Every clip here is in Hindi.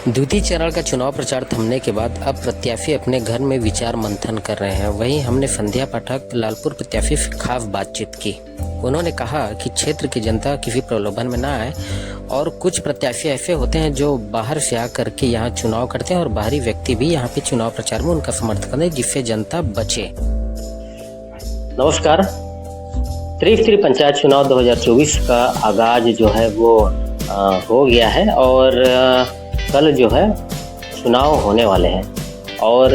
द्वितीय चरण का चुनाव प्रचार थमने के बाद अब प्रत्याशी अपने घर में विचार मंथन कर रहे हैं। वहीं हमने संध्या पाठक लालपुर प्रत्याशी से खास बातचीत की। उन्होंने कहा कि क्षेत्र की जनता किसी प्रलोभन में ना आए और कुछ प्रत्याशी ऐसे होते हैं जो बाहर से आकर के यहाँ चुनाव करते हैं और बाहरी व्यक्ति भी यहाँ पे चुनाव प्रचार में उनका समर्थन करें, जिससे जनता बचे। नमस्कार। त्रिस्तरीय पंचायत चुनाव 2024 का आगाज जो है वो हो गया है और कल जो है चुनाव होने वाले हैं और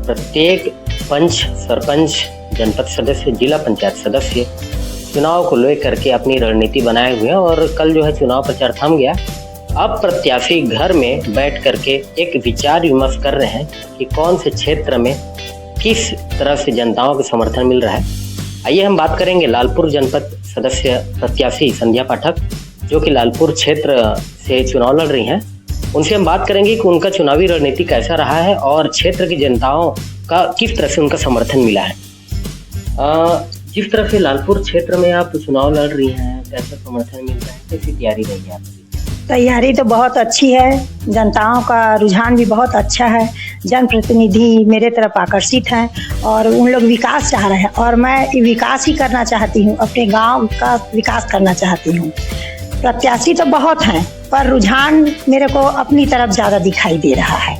प्रत्येक पंच, सरपंच, जनपद सदस्य, जिला पंचायत सदस्य चुनाव को लेकर के अपनी रणनीति बनाए हुए हैं और कल जो है चुनाव प्रचार थम गया। अब प्रत्याशी घर में बैठ करके एक विचार विमर्श कर रहे हैं कि कौन से क्षेत्र में किस तरह से जनताओं को समर्थन मिल रहा है। आइए हम बात करेंगे लालपुर जनपद सदस्य प्रत्याशी संध्या पाठक, जो कि लालपुर क्षेत्र से चुनाव लड़ रही हैं। उनसे हम बात करेंगे कि उनका चुनावी रणनीति कैसा रहा है और क्षेत्र की जनताओं का किस तरह से उनका समर्थन मिला है। जिस तरह से लालपुर क्षेत्र में आप चुनाव लड़ रही हैं, कैसा समर्थन मिल रहा है, कैसी तैयारी रही है आपकी? तैयारी तो बहुत अच्छी है, जनताओं का रुझान भी बहुत अच्छा है, जनप्रतिनिधि मेरे तरफ आकर्षित हैं और उन लोग विकास चाह रहे हैं और मैं विकास ही करना चाहती हूँ, अपने गांव का विकास करना चाहती हूँ। प्रत्याशी तो बहुत हैं पर रुझान मेरे को अपनी तरफ ज़्यादा दिखाई दे रहा है।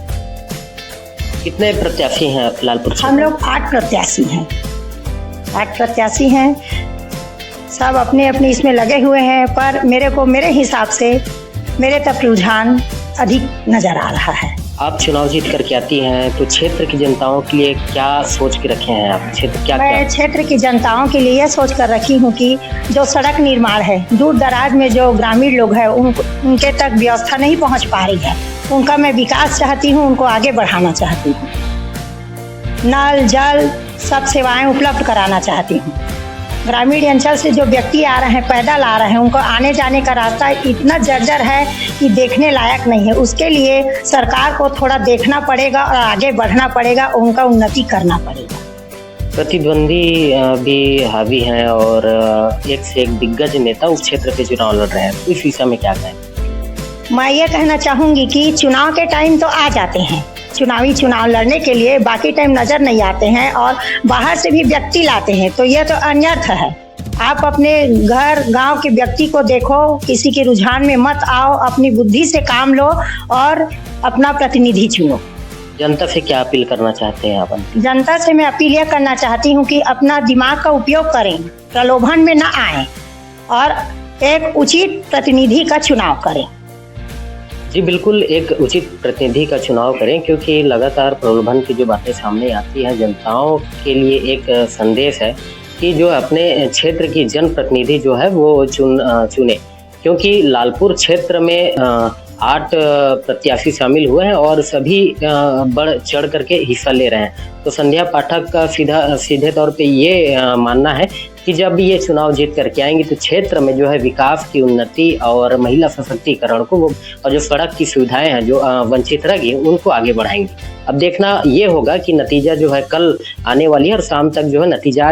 कितने प्रत्याशी हैं लालपुर? हम लोग 8 प्रत्याशी हैं। 8 प्रत्याशी हैं, सब अपने अपने इसमें लगे हुए हैं, पर मेरे हिसाब से मेरे तरफ रुझान अधिक नजर आ रहा है। आप चुनाव जीत करके आती हैं तो क्षेत्र की जनताओं के लिए क्या सोच के रखे हैं आप? मैं क्षेत्र की जनताओं के लिए यह सोच कर रखी हूँ कि जो सड़क निर्माण है, दूर दराज में जो ग्रामीण लोग हैं उनके तक व्यवस्था नहीं पहुँच पा रही है, उनका मैं विकास चाहती हूँ, उनको आगे बढ़ाना चाहती हूँ। नल जल सब सेवाएं उपलब्ध कराना चाहती हूँ। ग्रामीण अंचल से जो व्यक्ति आ रहे हैं, पैदल आ रहे हैं, उनको आने जाने का रास्ता इतना जर्जर है कि देखने लायक नहीं है। उसके लिए सरकार को थोड़ा देखना पड़ेगा और आगे बढ़ना पड़ेगा, उनका उन्नति करना पड़ेगा। प्रतिद्वंदी भी हावी हैं और एक से एक दिग्गज नेता उस क्षेत्र पे चुनाव लड़ रहे हैं, इस विषय में क्या कहें? मैं ये कहना चाहूँगी कि चुनाव के टाइम तो आ जाते हैं, चुनाव लड़ने के लिए, बाकी टाइम नजर नहीं आते हैं और बाहर से भी व्यक्ति लाते हैं, तो यह तो अन्यर्थ है। आप अपने घर गांव के व्यक्ति को देखो, किसी के रुझान में मत आओ, अपनी बुद्धि से काम लो और अपना प्रतिनिधि चुनो। जनता से क्या अपील करना चाहते हैं आप? जनता से मैं अपील यह करना चाहती हूँ कि अपना दिमाग का उपयोग करें, प्रलोभन में न आए और एक उचित प्रतिनिधि का चुनाव करें। जी बिल्कुल, एक उचित प्रतिनिधि का चुनाव करें, क्योंकि लगातार प्रलोभन की जो बातें सामने आती हैं, जनताओं के लिए एक संदेश है कि जो अपने क्षेत्र की जनप्रतिनिधि जो है वो चुने, क्योंकि लालपुर क्षेत्र में 8 प्रत्याशी शामिल हुए हैं और सभी बढ़ चढ़ करके हिस्सा ले रहे हैं। तो संध्या पाठक का सीधे तौर पे ये मानना है कि जब ये चुनाव जीत करके आएंगी तो क्षेत्र में जो है विकास की उन्नति और महिला सशक्तिकरण को और जो सड़क की सुविधाएं हैं जो वंचित रह गई उनको आगे बढ़ाएंगी। अब देखना ये होगा कि नतीजा जो है कल आने वाली है और शाम तक जो है नतीजा आ